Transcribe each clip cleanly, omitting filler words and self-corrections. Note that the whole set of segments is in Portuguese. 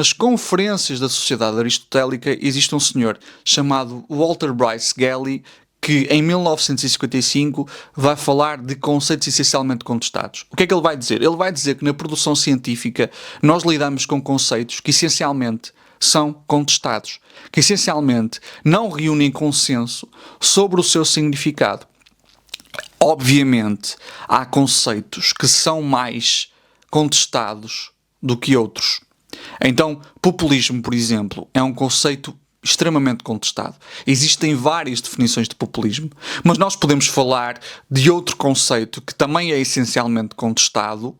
Nas conferências da Sociedade Aristotélica existe um senhor chamado Walter Bryce Gelley que em 1955 vai falar de conceitos essencialmente contestados. O que é que ele vai dizer? Ele vai dizer que na produção científica nós lidamos com conceitos que essencialmente são contestados, que essencialmente não reúnem consenso sobre o seu significado. Obviamente, há conceitos que são mais contestados do que outros. Então, populismo, por exemplo, é um conceito extremamente contestado. Existem várias definições de populismo, mas nós podemos falar de outro conceito que também é essencialmente contestado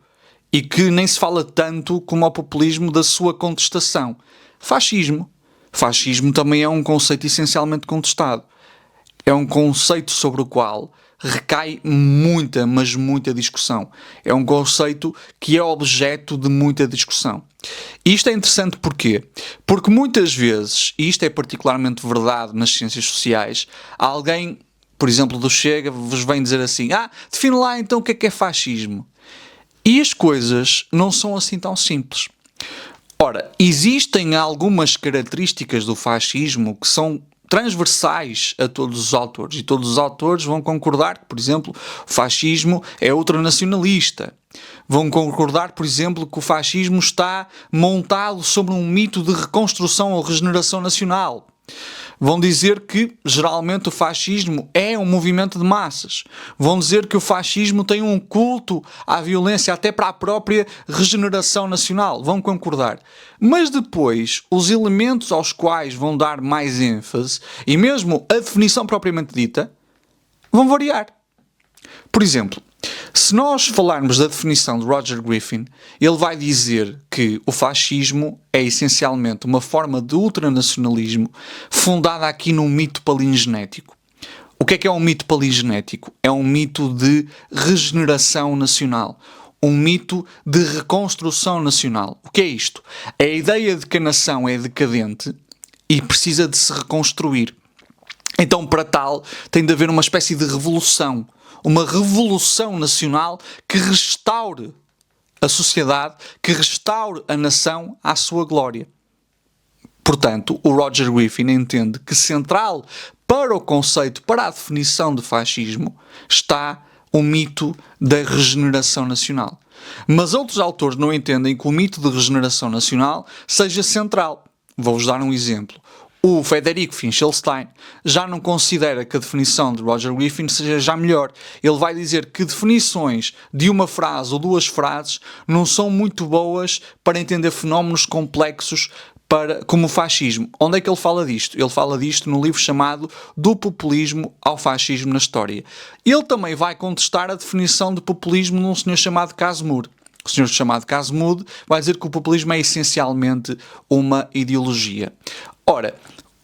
e que nem se fala tanto como ao populismo da sua contestação. Fascismo. Fascismo também é um conceito essencialmente contestado. É um conceito sobre o qual recai muita, mas muita discussão. É um conceito que é objeto de muita discussão. E isto é interessante porquê? Porque muitas vezes, e isto é particularmente verdade nas ciências sociais, alguém, por exemplo, do Chega, vos vem dizer assim: define lá então o que é fascismo. E as coisas não são assim tão simples. Ora, existem algumas características do fascismo que são transversais a todos os autores, e todos os autores vão concordar que, por exemplo, o fascismo é ultranacionalista. Vão concordar, por exemplo, que o fascismo está montado sobre um mito de reconstrução ou regeneração nacional. Vão dizer que, geralmente, o fascismo é um movimento de massas. Vão dizer que o fascismo tem um culto à violência até para a própria regeneração nacional. Vão concordar. Mas depois, os elementos aos quais vão dar mais ênfase, e mesmo a definição propriamente dita, vão variar. Por exemplo, se nós falarmos da definição de Roger Griffin, ele vai dizer que o fascismo é essencialmente uma forma de ultranacionalismo fundada aqui num mito palingenético. O que é um mito palingenético? É um mito de regeneração nacional, um mito de reconstrução nacional. O que é isto? É a ideia de que a nação é decadente e precisa de se reconstruir. Então, para tal, tem de haver uma espécie de revolução. Uma revolução nacional que restaure a sociedade, que restaure a nação à sua glória. Portanto, o Roger Griffin entende que central para o conceito, para a definição de fascismo, está o mito da regeneração nacional. Mas outros autores não entendem que o mito de regeneração nacional seja central. Vou-vos dar um exemplo. O Frederico Finkelstein já não considera que a definição de Roger Griffin seja já melhor. Ele vai dizer que definições de uma frase ou duas frases não são muito boas para entender fenómenos complexos como o fascismo. Onde é que ele fala disto? Ele fala disto no livro chamado Do Populismo ao Fascismo na História. Ele também vai contestar a definição de populismo num senhor chamado Casimir. O senhor chamado Casimir vai dizer que o populismo é essencialmente uma ideologia. Ora,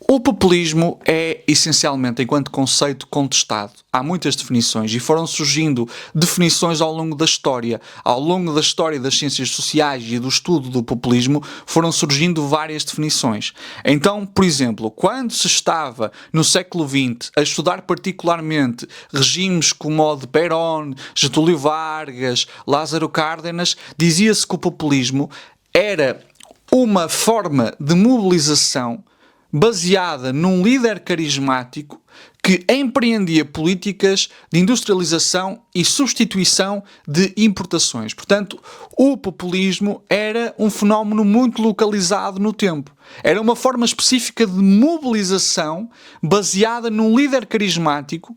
o populismo é essencialmente, enquanto conceito, contestado. Há muitas definições e foram surgindo definições ao longo da história. Ao longo da história das ciências sociais e do estudo do populismo foram surgindo várias definições. Então, por exemplo, quando se estava no século XX a estudar particularmente regimes como o de Perón, Getúlio Vargas, Lázaro Cárdenas, dizia-se que o populismo era uma forma de mobilização baseada num líder carismático que empreendia políticas de industrialização e substituição de importações. Portanto, o populismo era um fenómeno muito localizado no tempo. Era uma forma específica de mobilização baseada num líder carismático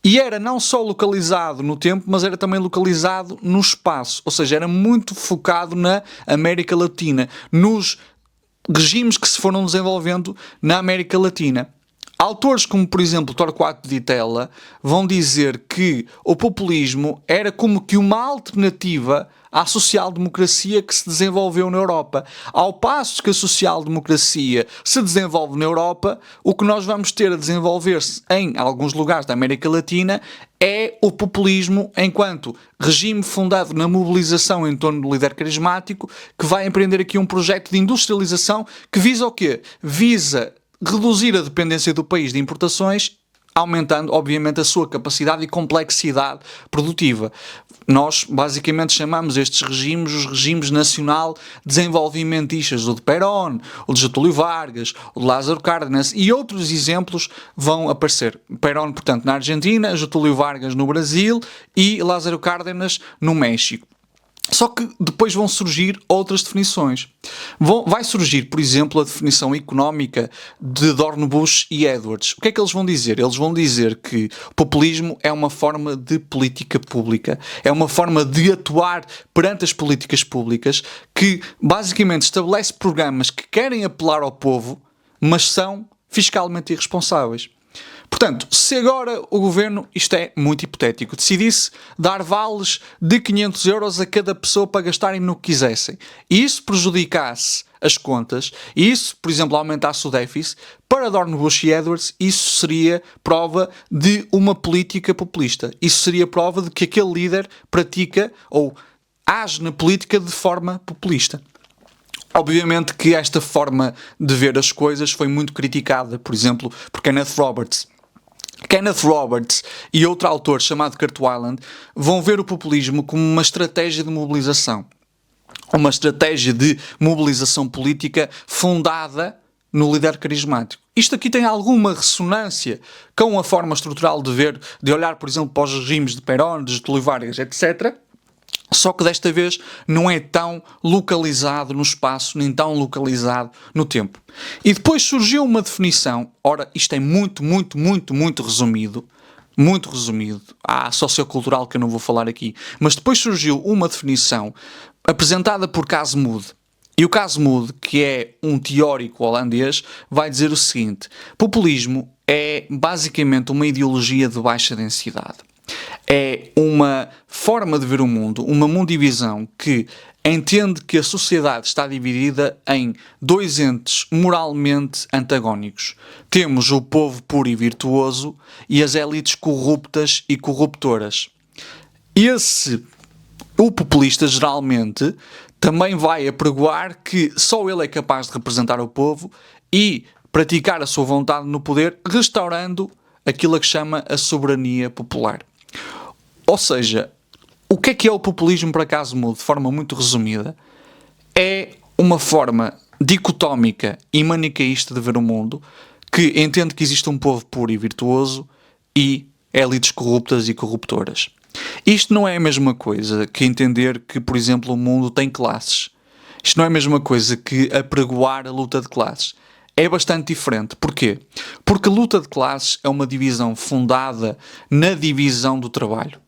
e era não só localizado no tempo, mas era também localizado no espaço. Ou seja, era muito focado na América Latina, nos regimes que se foram desenvolvendo na América Latina. Autores como, por exemplo, Torquato Di Tella vão dizer que o populismo era como que uma alternativa à social-democracia que se desenvolveu na Europa. Ao passo que a social-democracia se desenvolve na Europa, o que nós vamos ter a desenvolver-se em alguns lugares da América Latina é o populismo enquanto regime fundado na mobilização em torno do líder carismático que vai empreender aqui um projeto de industrialização que visa o quê? Visa reduzir a dependência do país de importações aumentando, obviamente, a sua capacidade e complexidade produtiva. Nós, basicamente, chamamos estes regimes os regimes nacional-desenvolvimentistas, o de Perón, o de Getúlio Vargas, o de Lázaro Cárdenas, e outros exemplos vão aparecer. Perón, portanto, na Argentina, Getúlio Vargas no Brasil e Lázaro Cárdenas no México. Só que depois vão surgir outras definições. Vai surgir, por exemplo, a definição económica de Dornbusch e Edwards. O que é que eles vão dizer? Eles vão dizer que o populismo é uma forma de política pública, é uma forma de atuar perante as políticas públicas que basicamente estabelece programas que querem apelar ao povo, mas são fiscalmente irresponsáveis. Portanto, se agora o governo, isto é muito hipotético, decidisse dar vales de 500 euros a cada pessoa para gastarem no que quisessem, e isso prejudicasse as contas, e isso, por exemplo, aumentasse o déficit, para Dornbusch e Edwards, isso seria prova de uma política populista. Isso seria prova de que aquele líder pratica ou age na política de forma populista. Obviamente que esta forma de ver as coisas foi muito criticada, por exemplo, por Kenneth Roberts. Kenneth Roberts e outro autor chamado Kurt Weiland vão ver o populismo como uma estratégia de mobilização. Uma estratégia de mobilização política fundada no líder carismático. Isto aqui tem alguma ressonância com a forma estrutural de ver, de olhar, por exemplo, para os regimes de Perón, de Getúlio Vargas, etc., só que desta vez não é tão localizado no espaço, nem tão localizado no tempo. E depois surgiu uma definição, ora, isto é muito resumido, há sociocultural que eu não vou falar aqui, mas depois surgiu uma definição apresentada por Casmud. E o Casmud, que é um teórico holandês, vai dizer o seguinte: populismo é basicamente uma ideologia de baixa densidade. É uma forma de ver o mundo, uma mundivisão que entende que a sociedade está dividida em dois entes moralmente antagónicos. Temos o povo puro e virtuoso e as elites corruptas e corruptoras. O populista geralmente também vai apregoar que só ele é capaz de representar o povo e praticar a sua vontade no poder, restaurando aquilo a que chama a soberania popular. Ou seja, o que é o populismo, por acaso mudo, de forma muito resumida? É uma forma dicotómica e manicaísta de ver o mundo que entende que existe um povo puro e virtuoso e elites corruptas e corruptoras. Isto não é a mesma coisa que entender que, por exemplo, o mundo tem classes. Isto não é a mesma coisa que apregoar a luta de classes. É bastante diferente. Porquê? Porque a luta de classes é uma divisão fundada na divisão do trabalho.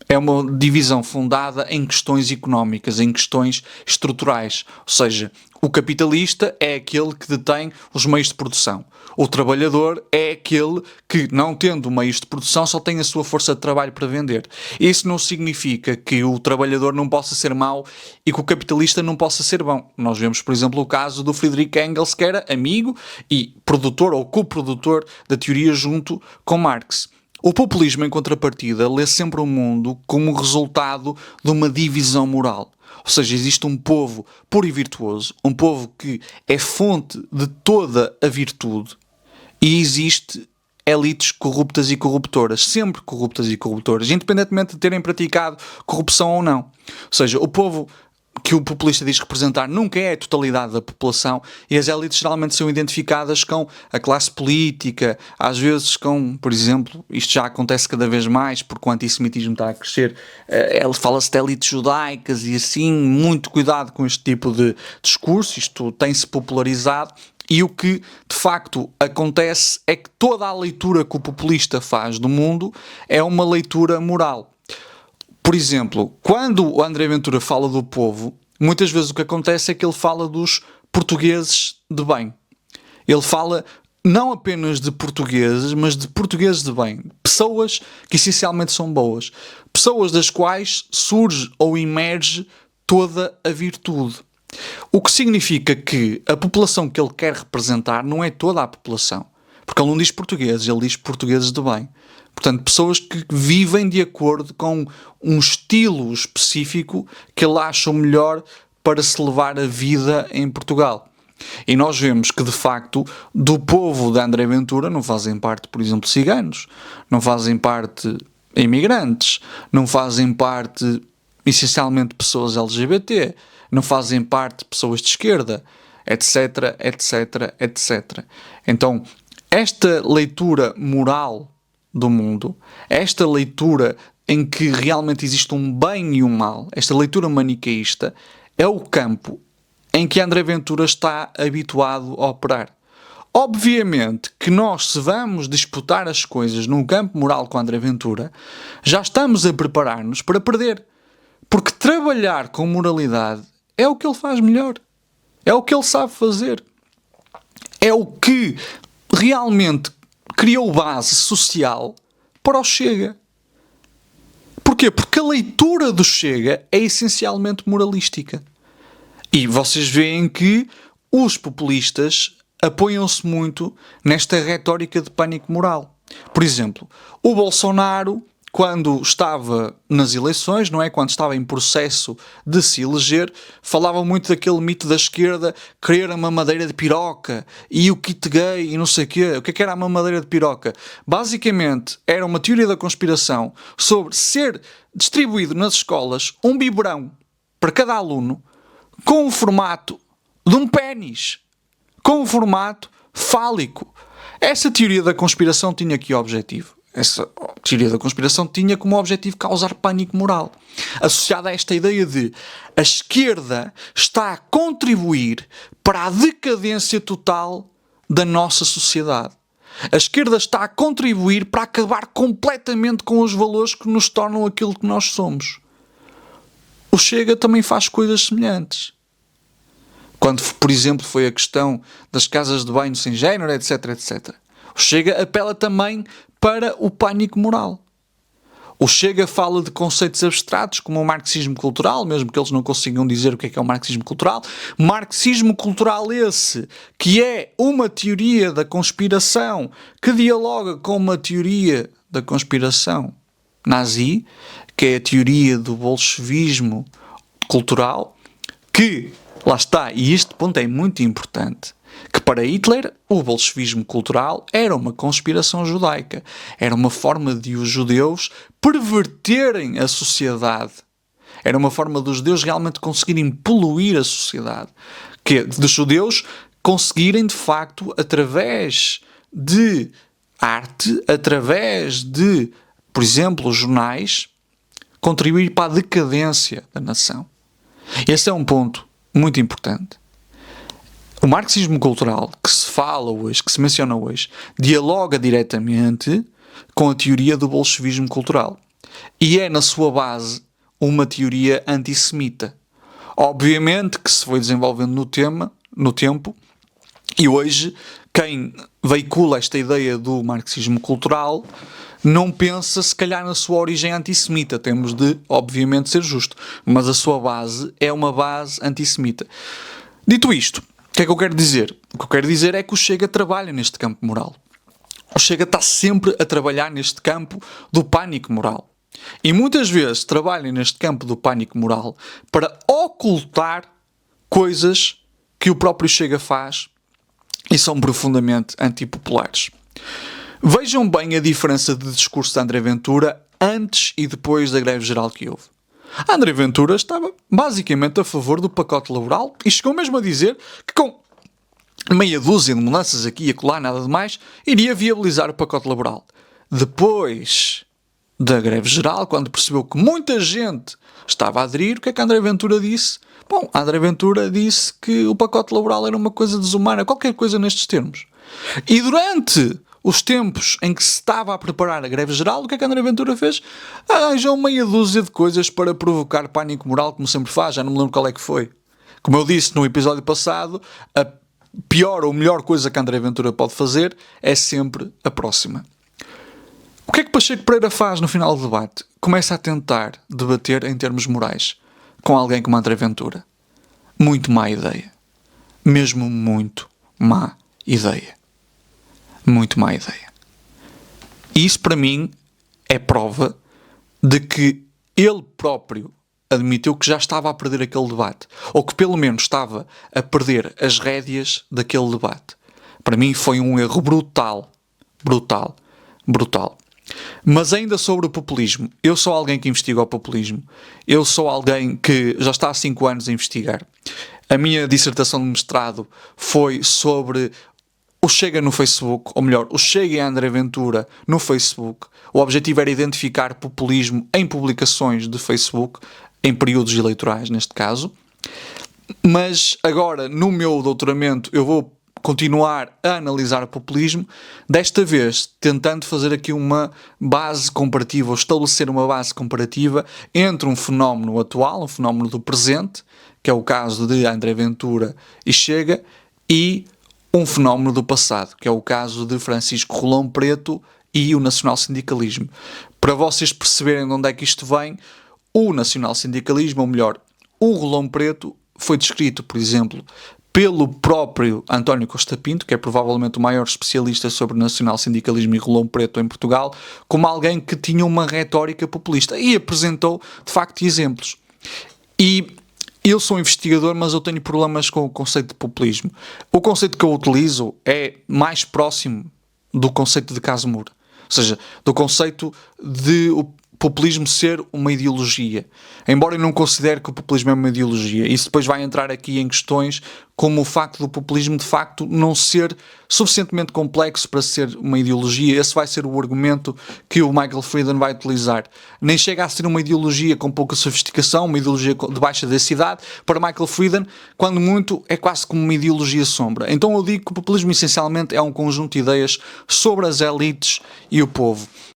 É uma divisão fundada em questões económicas, em questões estruturais. Ou seja, o capitalista é aquele que detém os meios de produção. O trabalhador é aquele que, não tendo meios de produção, só tem a sua força de trabalho para vender. Isso não significa que o trabalhador não possa ser mau e que o capitalista não possa ser bom. Nós vemos, por exemplo, o caso do Friedrich Engels, que era amigo e produtor ou coprodutor da teoria junto com Marx. O populismo, em contrapartida, lê sempre o mundo como resultado de uma divisão moral. Ou seja, existe um povo puro e virtuoso, um povo que é fonte de toda a virtude, e existe elites corruptas e corruptoras, sempre corruptas e corruptoras, independentemente de terem praticado corrupção ou não. Ou seja, o povo que o populista diz representar nunca é a totalidade da população, e as elites geralmente são identificadas com a classe política, às vezes com, por exemplo, isto já acontece cada vez mais porque o antissemitismo está a crescer, fala-se de elites judaicas e assim, muito cuidado com este tipo de discurso, isto tem-se popularizado. E o que de facto acontece é que toda a leitura que o populista faz do mundo é uma leitura moral. Por exemplo, quando o André Ventura fala do povo, muitas vezes o que acontece é que ele fala dos portugueses de bem. Ele fala não apenas de portugueses, mas de portugueses de bem. Pessoas que essencialmente são boas. Pessoas das quais surge ou emerge toda a virtude. O que significa que a população que ele quer representar não é toda a população. Porque ele não diz portugueses, ele diz portugueses de bem. Portanto, pessoas que vivem de acordo com um estilo específico que ele acha o melhor para se levar a vida em Portugal. E nós vemos que, de facto, do povo de André Ventura não fazem parte, por exemplo, ciganos, não fazem parte imigrantes, não fazem parte, essencialmente, pessoas LGBT, não fazem parte pessoas de esquerda, etc, etc, etc. Então, esta leitura moral do mundo, esta leitura em que realmente existe um bem e um mal, esta leitura maniqueísta, é o campo em que André Ventura está habituado a operar. Obviamente que nós, se vamos disputar as coisas num campo moral com André Ventura, já estamos a preparar-nos para perder. Porque trabalhar com moralidade é o que ele faz melhor. É o que ele sabe fazer. É o que realmente criou base social para o Chega. Porquê? Porque a leitura do Chega é essencialmente moralística. E vocês veem que os populistas apoiam-se muito nesta retórica de pânico moral. Por exemplo, o Bolsonaro, quando estava nas eleições, não é? Quando estava em processo de se eleger, falava muito daquele mito da esquerda, querer a mamadeira de piroca e o kit gay e não sei o quê. O que era a mamadeira de piroca? Basicamente, era uma teoria da conspiração sobre ser distribuído nas escolas um biberão para cada aluno com o formato de um pénis, com o formato fálico. Essa teoria da conspiração tinha que objetivo? Essa teoria da conspiração tinha como objetivo causar pânico moral, associada a esta ideia de a esquerda está a contribuir para a decadência total da nossa sociedade. A esquerda está a contribuir para acabar completamente com os valores que nos tornam aquilo que nós somos. O Chega também faz coisas semelhantes. Quando, por exemplo, foi a questão das casas de banho sem género, etc, etc. O Chega apela também para o pânico moral. O Chega fala de conceitos abstratos como o marxismo cultural, mesmo que eles não consigam dizer o que é o marxismo cultural. Marxismo cultural esse, que é uma teoria da conspiração que dialoga com uma teoria da conspiração nazi, que é a teoria do bolchevismo cultural, que, lá está, e este ponto é muito importante, que para Hitler o bolchevismo cultural era uma conspiração judaica, era uma forma de os judeus perverterem a sociedade, era uma forma dos judeus realmente conseguirem poluir a sociedade, que dos judeus conseguirem de facto, através de arte, através de, por exemplo, jornais, contribuir para a decadência da nação. Esse é um ponto muito importante. O marxismo cultural que se fala hoje, que se menciona hoje, dialoga diretamente com a teoria do bolchevismo cultural. E é, na sua base, uma teoria antissemita. Obviamente que se foi desenvolvendo no tempo, e hoje quem veicula esta ideia do marxismo cultural não pensa, se calhar, na sua origem antissemita. Temos de, obviamente, ser justo. Mas a sua base é uma base antissemita. Dito isto, o que é que eu quero dizer? O que eu quero dizer é que o Chega trabalha neste campo moral. O Chega está sempre a trabalhar neste campo do pânico moral. E muitas vezes trabalha neste campo do pânico moral para ocultar coisas que o próprio Chega faz e são profundamente antipopulares. Vejam bem a diferença de discurso de André Ventura antes e depois da greve geral que houve. André Ventura estava basicamente a favor do pacote laboral e chegou mesmo a dizer que com meia dúzia de mudanças aqui e acolá, nada de mais, iria viabilizar o pacote laboral. Depois da greve geral, quando percebeu que muita gente estava a aderir, o que é que André Ventura disse? Bom, André Ventura disse que o pacote laboral era uma coisa desumana, qualquer coisa nestes termos. E durante os tempos em que se estava a preparar a greve geral, o que é que André Ventura fez? Arranjou meia dúzia de coisas para provocar pânico moral, como sempre faz, já não me lembro qual é que foi. Como eu disse no episódio passado, a pior ou melhor coisa que André Ventura pode fazer é sempre a próxima. O que é que Pacheco Pereira faz no final do debate? Começa a tentar debater em termos morais com alguém como André Ventura. Muito má ideia. Mesmo muito má ideia. Muito má ideia. E isso para mim é prova de que ele próprio admitiu que já estava a perder aquele debate, ou que pelo menos estava a perder as rédeas daquele debate. Para mim foi um erro brutal. Brutal. Brutal. Mas ainda sobre o populismo, eu sou alguém que investiga o populismo, eu sou alguém que já está há 5 anos a investigar. A minha dissertação de mestrado foi sobre o Chega no Facebook, ou melhor, o Chega e a André Ventura no Facebook. O objetivo era identificar populismo em publicações de Facebook, em períodos eleitorais neste caso. Mas agora, no meu doutoramento, eu vou continuar a analisar o populismo, desta vez tentando fazer aqui uma base comparativa, ou estabelecer uma base comparativa entre um fenómeno atual, um fenómeno do presente, que é o caso de André Ventura e Chega, e um fenómeno do passado, que é o caso de Francisco Rolão Preto e o nacional-sindicalismo. Para vocês perceberem de onde é que isto vem, o nacional-sindicalismo, ou melhor, o Rolão Preto, foi descrito, por exemplo, pelo próprio António Costa Pinto, que é provavelmente o maior especialista sobre nacional-sindicalismo e Rolão Preto em Portugal, como alguém que tinha uma retórica populista e apresentou, de facto, exemplos. E eu sou investigador, mas eu tenho problemas com o conceito de populismo. O conceito que eu utilizo é mais próximo do conceito de Casemiro, ou seja, do conceito de o populismo ser uma ideologia. Embora eu não considere que o populismo é uma ideologia, isso depois vai entrar aqui em questões como o facto do populismo de facto não ser suficientemente complexo para ser uma ideologia. Esse vai ser o argumento que o Michael Frieden vai utilizar. Nem chega a ser uma ideologia com pouca sofisticação, uma ideologia de baixa densidade. Para Michael Frieden, quando muito, é quase como uma ideologia sombra. Então eu digo que o populismo essencialmente é um conjunto de ideias sobre as elites e o povo.